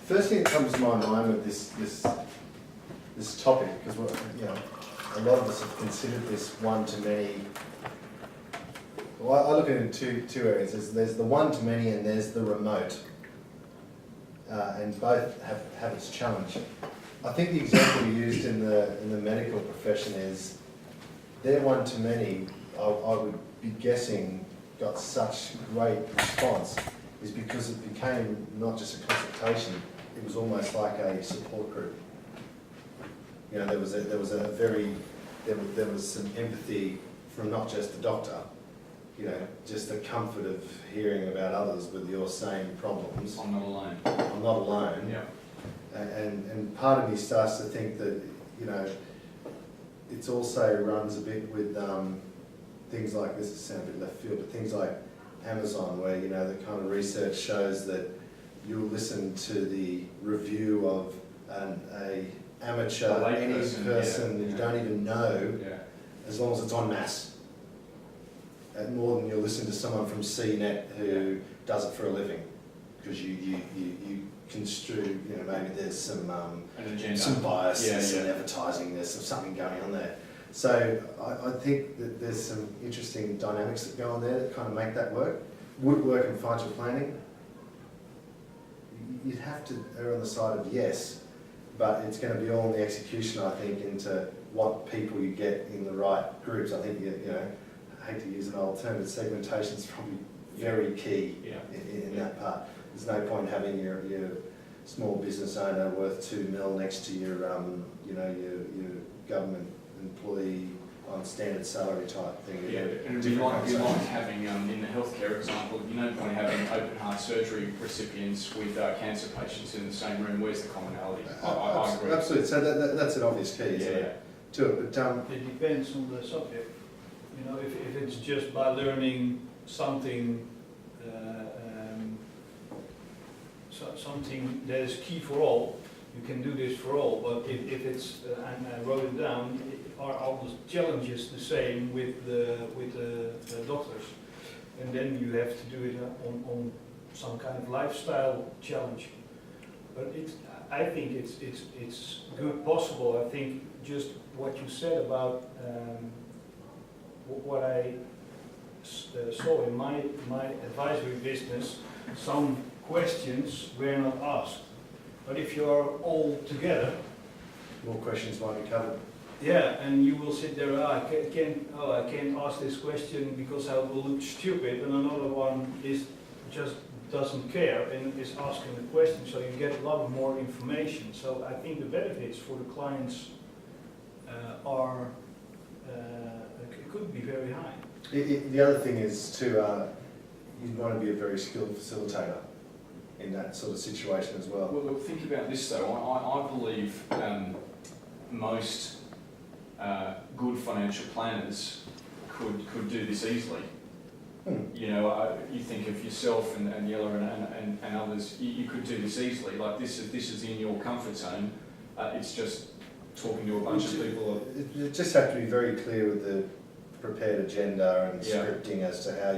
First thing that comes to my mind with this topic, because a lot of us have considered this one-to-many. Well, I look at it in two areas. There's the one-to-many and there's the remote, and both have its challenge. I think the example you used in the medical profession is their one-to-many. I would be guessing got such great response is because it became not just a consultation. It was almost like a support group. There was some empathy from not just the doctor, just the comfort of hearing about others with your same problems. I'm not alone. I'm not alone. Yeah. And part of me starts to think that, it's also runs a bit with things like, this is sound a bit left field, but things like Amazon, where, the kind of research shows that you'll listen to the review of a amateur, any person that you don't even know, as long as it's en masse. And more than you'll listen to someone from CNET who does it for a living, because you construe, maybe there's some bias, and advertising, there's something going on there. So I think that there's some interesting dynamics that go on there that kind of make that work. Would it work in financial planning? You'd have to err on the side of yes, but it's going to be all in the execution, I think, into what people you get in the right groups. I think, I hate to use an old term, but segmentation is probably very key in that part. There's no point having your small business owner worth $2 million next to your government employee on standard salary type thing. Yeah, and it'd be like having, in the healthcare example, no point having open heart surgery recipients with cancer patients in the same room. Where's the commonality? I agree. Absolutely. So that's an obvious key to it. But it depends on the subject. If it's just by learning something, something that is key for all, you can do this for all. But if it's, and I wrote it down, are all the challenges the same with the doctors, and then you have to do it on some kind of lifestyle challenge. But I think it's good possible. I think just what you said about what I saw in my advisory business, some questions were not asked. But if you are all together, more questions might be covered. Yeah, and you will sit there. I can't ask this question because I will look stupid, and another one just doesn't care and is asking the question. So you get a lot more information. So I think the benefits for the clients could be very high. The other thing is you'd want to be a very skilled facilitator in that sort of situation as well. Well, think about this though. I believe most good financial planners could do this easily. You think of yourself and Yella and others. You could do this easily. Like this is in your comfort zone. It's just talking to a bunch of people. You just have to be very clear with the prepared agenda and scripting as to how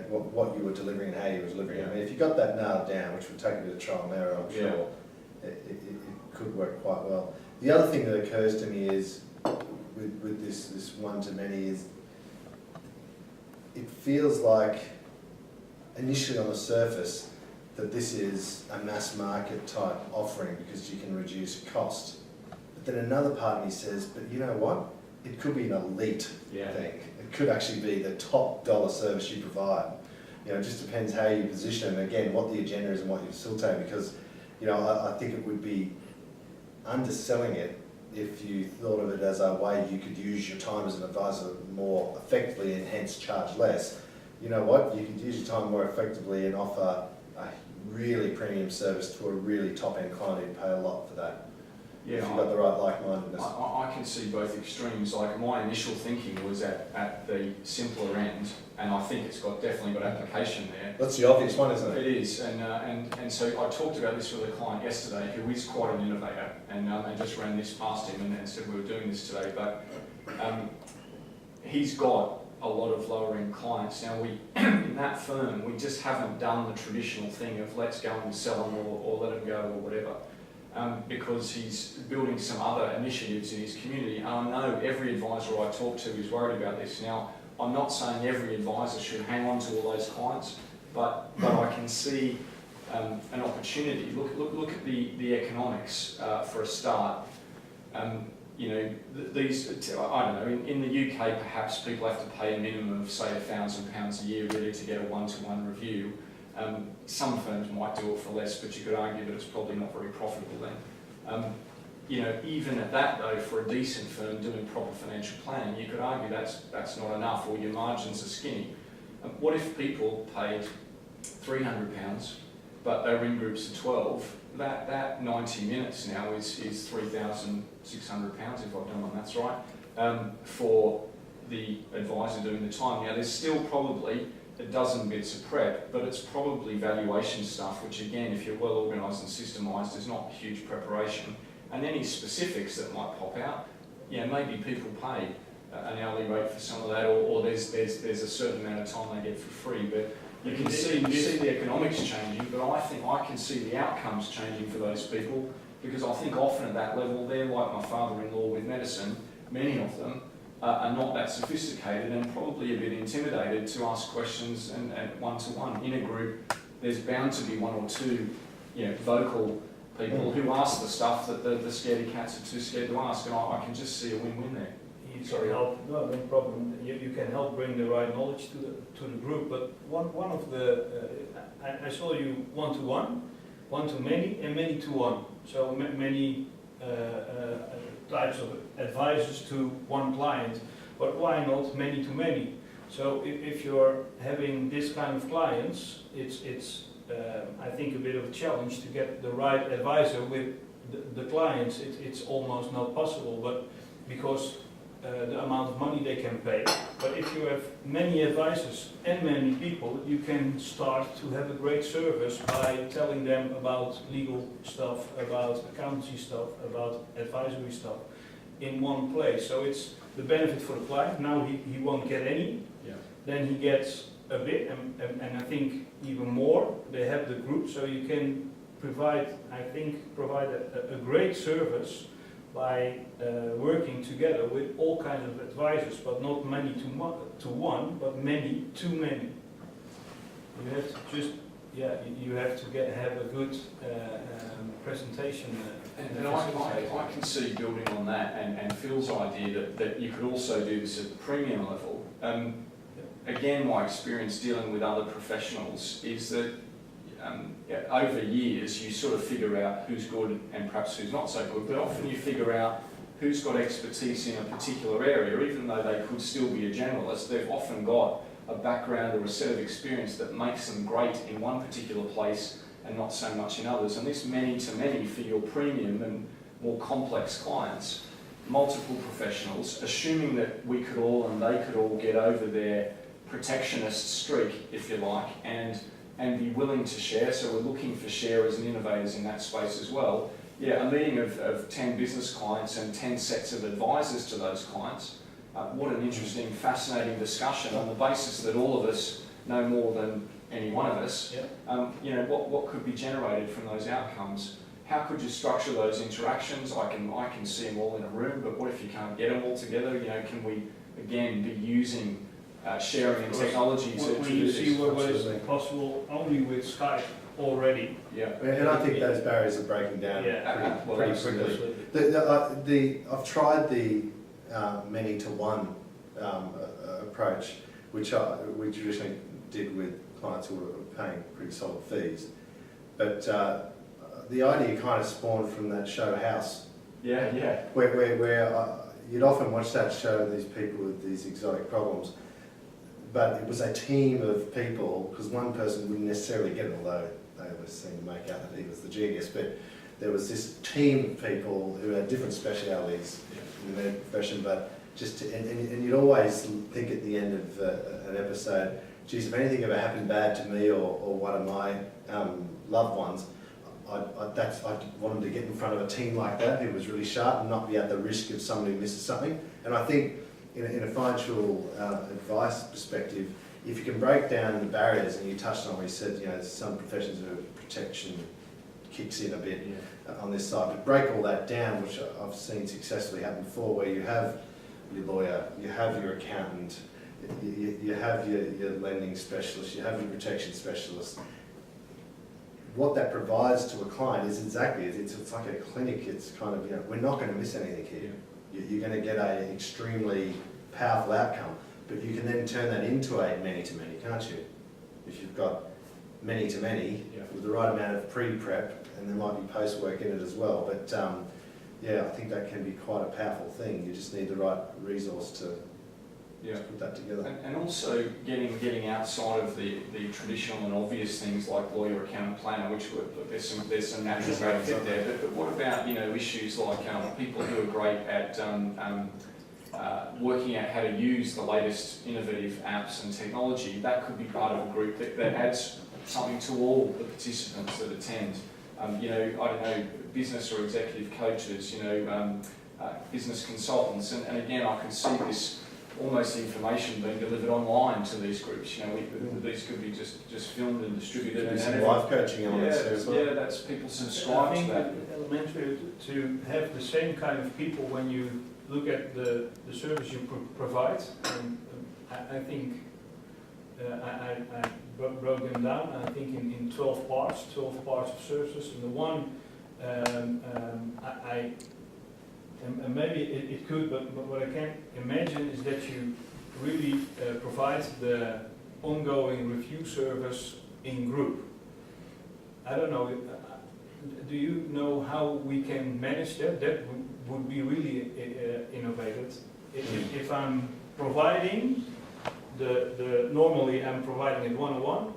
what you were delivering and how you were delivering. I mean, if you got that nailed down, which would take a bit of trial and error, I'm sure, it could work quite well. The other thing that occurs to me is with this one-to-many is it feels like initially on the surface that this is a mass market type offering because you can reduce cost. But then another part of me says, but you know what? It could be an elite thing. It could actually be the top dollar service you provide. It just depends how you position it and again what the agenda is and what you facilitate, because I think it would be underselling it if you thought of it as a way you could use your time as an advisor more effectively and hence charge less. You know what? You could use your time more effectively and offer a really premium service to a really top-end client who'd pay a lot for that. If you've got the right like-mindedness. I can see both extremes. Like my initial thinking was at the simpler end, and I think it's definitely got application there. That's the obvious one, isn't it? It is, and so I talked about this with a client yesterday who is quite an innovator, and I just ran this past him and said we were doing this today. But he's got a lot of lower end clients. Now we, in that firm, we just haven't done the traditional thing of let's go and sell them or let them go or whatever. Because he's building some other initiatives in his community. And I know every advisor I talk to is worried about this. Now, I'm not saying every advisor should hang on to all those clients, but I can see an opportunity. Look at the economics for a start. You know, these, I don't know, in the UK perhaps people have to pay a minimum of say £1,000 a year really to get a one-to-one review. Some firms might do it for less, but you could argue that it's probably not very profitable then. You know, even at that though, for a decent firm doing proper financial planning, you could argue that's not enough, or your margins are skinny. What if people paid £300, but they were in groups of 12? That 90 minutes now is £3,600 if I've done my maths right, for the advisor doing the time. Now there's still probably a dozen bits of prep, but it's probably valuation stuff, which again, if you're well organised and systemised, there's not huge preparation. And any specifics that might pop out, you know, maybe people pay an hourly rate for some of that, or there's a certain amount of time they get for free. But you can see the economics changing, but I think I can see the outcomes changing for those people, because I think often at that level, they're like my father-in-law with medicine, many of them, are not that sophisticated and probably a bit intimidated to ask questions and one-to-one. In a group, there's bound to be one or two, you know, vocal people who ask the stuff that the scaredy cats are too scared to ask, and I can just see a win-win there. You can help, no problem. You can help bring the right knowledge to the group, but one of the, I saw you one-to-one, one-to-many, and many-to-one. So many types of advisors to one client, but why not many to many? So if you're having this kind of clients, it's I think a bit of a challenge to get the right advisor with the clients. It's almost not possible, but because the amount of money they can pay. But if you have many advisors and many people, you can start to have a great service by telling them about legal stuff, about accountancy stuff, about advisory stuff in one place. So it's the benefit for the client. Now he won't get any, then he gets a bit, and I think even more. They have the group, so you can provide a great service by working together with all kinds of advisors, but not many to one, but many to many. You have to just, you have to have a good presentation. And I can see building on that and Phil's idea that you could also do this at the premium level. Again, my experience dealing with other professionals is that over years you sort of figure out who's good and perhaps who's not so good, but often you figure out who's got expertise in a particular area. Even though they could still be a generalist, they've often got a background or a set of experience that makes them great in one particular place and not so much in others. And this many-to-many for your premium and more complex clients, multiple professionals, assuming that we could all and they could all get over their protectionist streak, if you like, and be willing to share. So we're looking for sharers and innovators in that space as well. Yeah, a meeting of 10 business clients and 10 sets of advisors to those clients. What an interesting, fascinating discussion on the basis that all of us know more than any one of us. You know, what could be generated from those outcomes? How could you structure those interactions? I can see them all in a room, but what if you can't get them all together? You know, can we again be using sharing and technology to do this? We see what is possible only with Skype already. Yeah, and I think those barriers are breaking down pretty quickly. I've tried the many-to-one approach, which we traditionally did with clients who were paying pretty solid fees. But the idea kind of spawned from that show House. Where you'd often watch that show, these people with these exotic problems, but it was a team of people, because one person wouldn't necessarily get it, although they always seemed to make out that he was the genius, but there was this team of people who had different specialities in their profession, but and you'd always think at the end of an episode, geez, if anything ever happened bad to me or one of my loved ones, I'd want them to get in front of a team like that who was really sharp and not be at the risk of somebody who misses something. And I think in a financial advice perspective, if you can break down the barriers, and you touched on where you said, you know, some professions where protection kicks in a bit on this side, but break all that down, which I've seen successfully happen before, where you have your lawyer, you have your accountant, you have your lending specialist, you have your protection specialist. What that provides to a client is exactly, it's like a clinic. It's kind of, you know, we're not going to miss anything here. You're going to get an extremely powerful outcome, but you can then turn that into a many-to-many, can't you? If you've got many-to-many with the right amount of pre-prep, and there might be post-work in it as well, but yeah, I think that can be quite a powerful thing. You just need the right resource to put that together. And also getting outside of the traditional and obvious things like lawyer, accountant, planner, which there's some natural fit there. But what about, you know, issues like people who are great at working out how to use the latest innovative apps and technology? That could be part of a group that adds something to all the participants that attend. You know, I don't know, business or executive coaches, you know, business consultants, and again, I can see this almost information being delivered online to these groups. You know, these could be just filmed and distributed. And some life coaching elements there as well. Yeah, that's people subscribe to that. I think elementary to have the same kind of people when you look at the service you provide. And I think I broke them down. I think in 12 parts of services, and the one and maybe it could, but what I can imagine is that you really provide the ongoing review service in group. I don't know, do you know how we can manage that? That would be really innovative. If I'm providing normally I'm providing it one-on-one,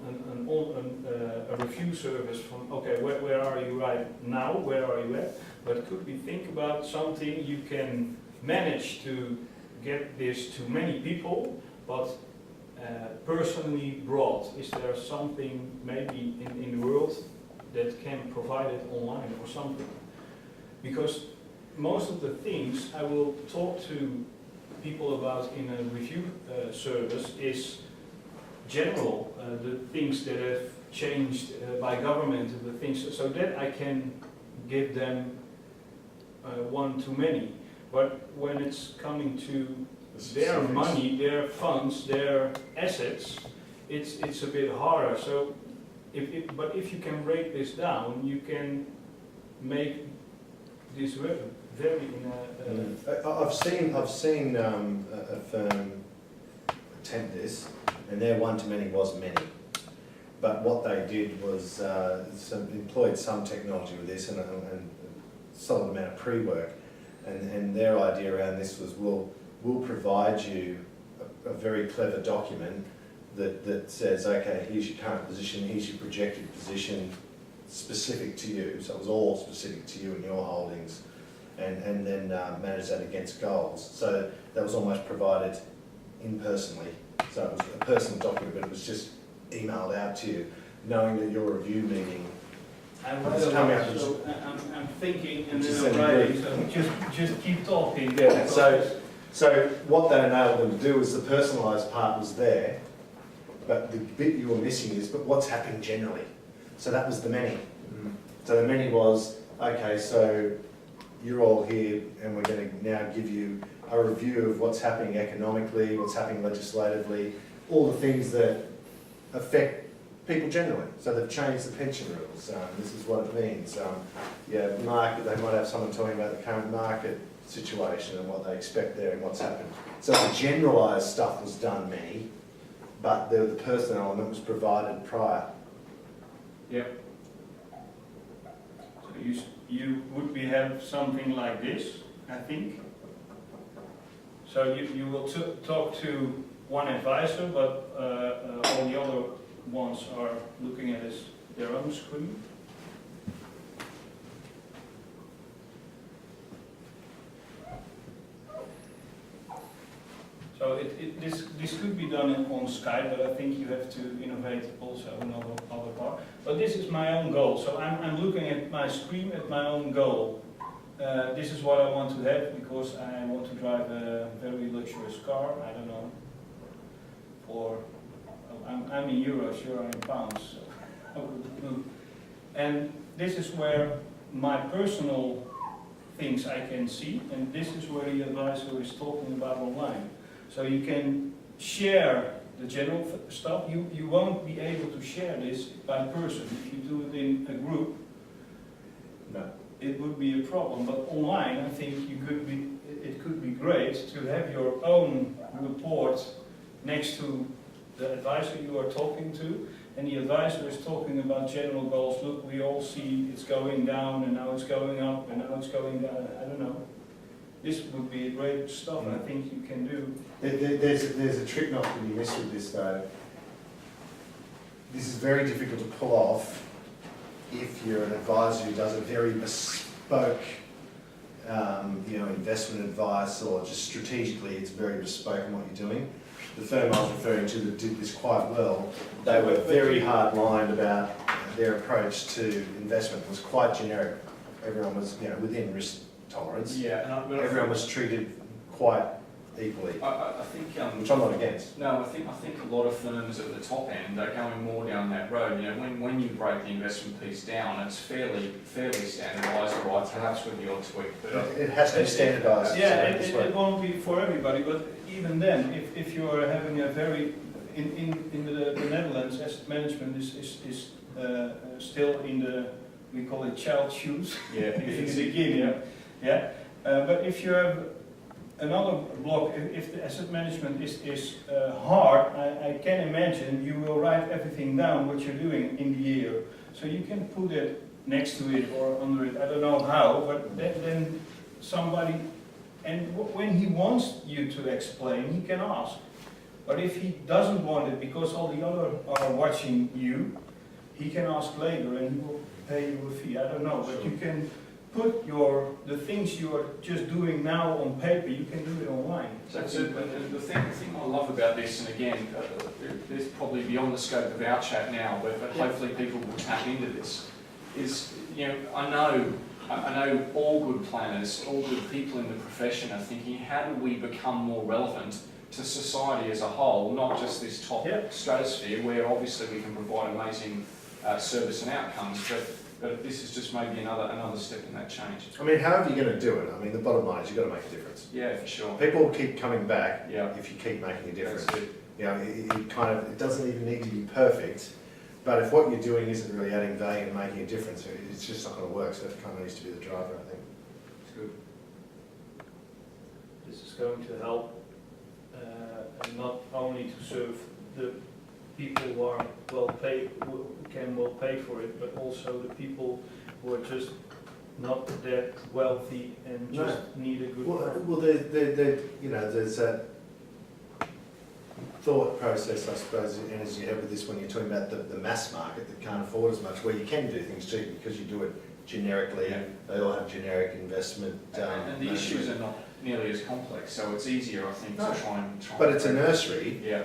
a review service from, okay, where are you right now, where are you at? But could we think about something you can manage to get this to many people, but personally broad? Is there something maybe in the world that can provide it online or something? Because most of the things I will talk to people about in a review service is general, the things that have changed by government, the things, so that I can give them one-to-many. But when it's coming to their money, their funds, their assets, it's a bit harder. So, but if you can break this down, you can make this very I've seen a firm attempt this, and their one-to-many was many. But what they did was employed some technology with this and a solid amount of pre-work. And their idea around this was, we'll provide you a very clever document that says, okay, here's your current position, here's your projected position, specific to you. So it was all specific to you and your holdings. And then manage that against goals. So that was almost provided impersonally. So it was a personal document, but it was just emailed out to you, knowing that your review meeting was coming up. So I'm thinking and then I'm writing, so just keep talking. Yeah, so what that enabled them to do was the personalised part was there, but the bit you were missing is, but what's happening generally? So that was the many. So the many was, okay, so you're all here and we're going to now give you a review of what's happening economically, what's happening legislatively, all the things that affect people generally. So they've changed the pension rules. This is what it means. Market, they might have someone telling about the current market situation and what they expect there and what's happened. So the generalised stuff was done many, but the personal element was provided prior. Yep. So you would have something like this, I think. So you will talk to one advisor, but all the other ones are looking at their own screen. So this could be done on Skype, but I think you have to innovate also another part. But this is my own goal. So I'm looking at my screen at my own goal. this is what I want to have because I want to drive a very luxurious car, I don't know, I'm in euros, you're in pounds, so I would move. And this is where my personal things I can see, and this is where the advisor is talking about online. So you can share the general stuff. You won't be able to share this by person. If you do it in a group, No. it would be a problem. But online, I think it could be great to have your own report next to the advisor you are talking to, and the advisor is talking about general goals. Look, we all see it's going down, and now it's going up, and now it's going down. I don't know. This would be a great stuff I think you can do. There's a trick not to be missed with this though. This is very difficult to pull off if you're an advisor who does a very bespoke investment advice, or just strategically it's very bespoke in what you're doing. The firm I was referring to that did this quite well, they were very hard-lined about their approach to investment. It was quite generic. Everyone was within risk tolerance. Yeah, and everyone was treated quite equally, I think which I'm not against. No, I think a lot of firms at the top end are going more down that road. When you break the investment piece down, it's fairly standardised, right? Perhaps with the odd tweak, but It has to be standardised. Yeah, it won't be for everybody, but even then, if you are having a very in the Netherlands, asset management is still in the, we call it child shoes. Yeah, in the beginning. Yeah, but if you have another block, if the asset management is hard, I can imagine you will write everything down what you're doing in the year. So you can put it next to it or under it, I don't know how, but then somebody, and when he wants you to explain, he can ask. But if he doesn't want it because all the others are watching you, he can ask later and he will pay you a fee, I don't know, but you can put the things you are just doing now on paper, you can do it online. So the thing I love about this, and again, it's probably beyond the scope of our chat now, but hopefully people will tap into this, is, I know all good planners, all good people in the profession are thinking, how do we become more relevant to society as a whole, not just this top stratosphere, where obviously we can provide amazing service and outcomes, but this is just maybe another step in that change. I mean, however you're going to do it, I mean, the bottom line is you've got to make a difference. Yeah, for sure. People will keep coming back if you keep making a difference. That's it. It doesn't even need to be perfect, but if what you're doing isn't really adding value and making a difference, it's just not going to work, so that kind of needs to be the driver, I think. It's good. This is going to help not only to serve the people who are well paid, who can well pay for it, but also the people who are just not that wealthy and just need a good firm. Well, there's that thought process, I suppose, and as you have with this when you're talking about the mass market that can't afford as much, where you can do things cheaply because you do it generically. They all have generic investment. And the issues are not nearly as complex, so it's easier, I think, to try and. But it's a nursery. Yeah.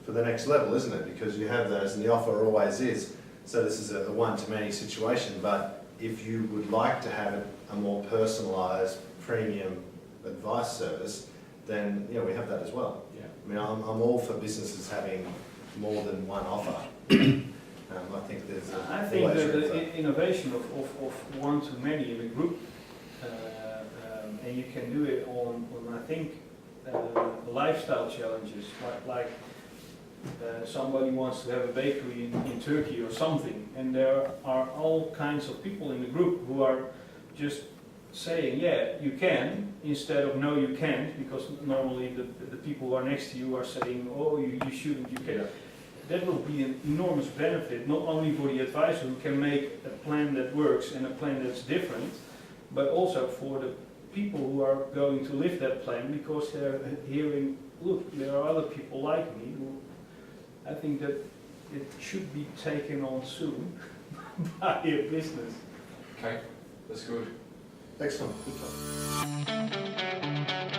For the next level, isn't it? Because you have those, and the offer always is. So this is a one-to-many situation, but if you would like to have a more personalised premium advice service, then we have that as well. Yeah. I mean, I'm all for businesses having more than one offer. I think there's I think the innovation of one-to-many in a group, and you can do it on I think, lifestyle challenges, like somebody wants to have a bakery in Turkey or something, and there are all kinds of people in the group who are just saying, yeah, you can, instead of no, you can't, because normally the people who are next to you are saying, oh, you shouldn't, you can. Yeah. That will be an enormous benefit, not only for the advisor who can make a plan that works and a plan that's different, but also for the people who are going to live that plan, because they're hearing, look, there are other people like me who, I think that it should be taken on soon by a business. Okay, that's good. Excellent. Good job.